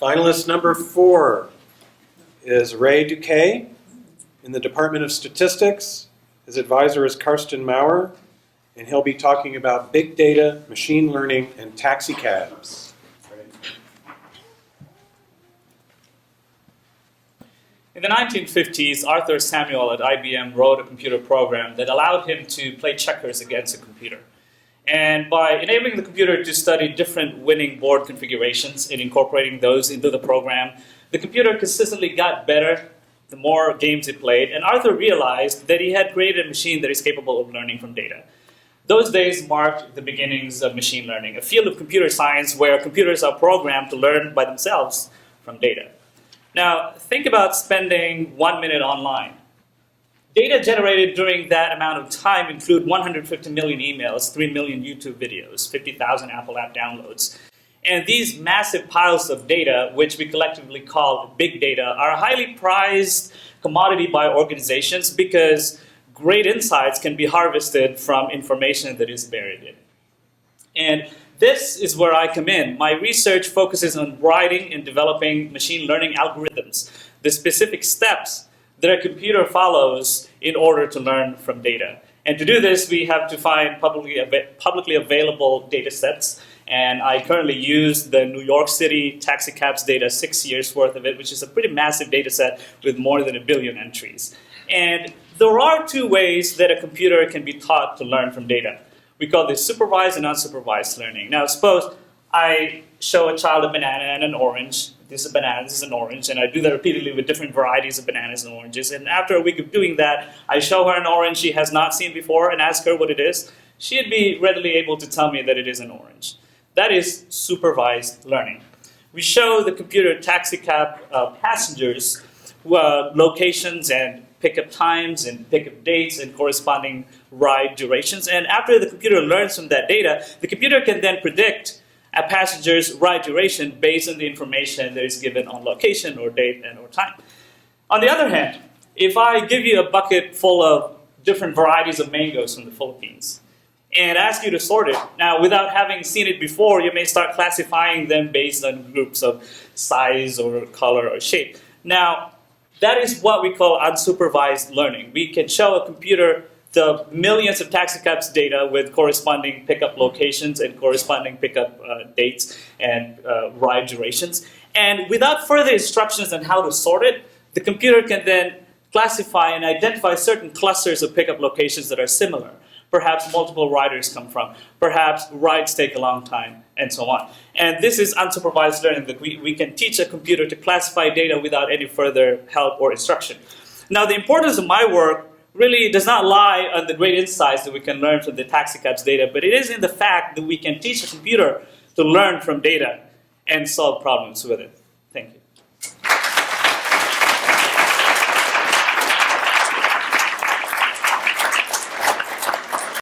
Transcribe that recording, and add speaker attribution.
Speaker 1: Finalist number 4 is Rey Ducay in the Department of Statistics. His advisor is Karsten Maurer, and he'll be talking about big data, machine learning, and taxicabs.
Speaker 2: In the 1950s, Arthur Samuel at IBM wrote a computer program that allowed him to play checkers against a computer. And by enabling the computer to study different winning board configurations and incorporating those into the program, the computer consistently got better the more games it played, and Arthur realized that he had created a machine that is capable of learning from data. Those days marked the beginnings of machine learning, a field of computer science where computers are programmed to learn by themselves from data. Now, think about spending 1 minute online. Data generated during that amount of time include 150 million emails, 3 million YouTube videos, 50,000 Apple app downloads. And these massive piles of data, which we collectively call big data, are a highly prized commodity by organizations because great insights can be harvested from information that is buried in. And this is where I come in. My research focuses on writing and developing machine learning algorithms, the specific steps that a computer follows in order to learn from data. And to do this, we have to find publicly available data sets. And I currently use the New York City taxicabs data, 6 years worth of it, which is a pretty massive data set with more than 1 billion entries. And there are 2 ways that a computer can be taught to learn from data. We call this supervised and unsupervised learning. Now, suppose I show a child a banana and an orange. This is a banana, this is an orange, and I do that repeatedly with different varieties of bananas and oranges. And after a week of doing that, I show her an orange she has not seen before and ask her what it is. She'd be readily able to tell me that it is an orange. That is supervised learning. We show the computer taxicab passengers locations and pickup times and pickup dates and corresponding ride durations. And after the computer learns from that data, the computer can then predict a passenger's ride duration based on the information that is given on location or date and or time. On the other hand, if I give you a bucket full of different varieties of mangoes from the Philippines and ask you to sort it, now without having seen it before, you may start classifying them based on groups of size or color or shape. Now, that is what we call unsupervised learning. We can show a computer the millions of taxicabs data with corresponding pickup locations and corresponding pickup dates and ride durations. And without further instructions on how to sort it, the computer can then classify and identify certain clusters of pickup locations that are similar. Perhaps multiple riders come from, perhaps rides take a long time, and so on. And this is unsupervised learning, that we can teach a computer to classify data without any further help or instruction. Now, the importance of my work really does not lie on the great insights that we can learn from the taxicabs data, but it is in the fact that we can teach a computer to learn from data and solve problems with it. Thank you.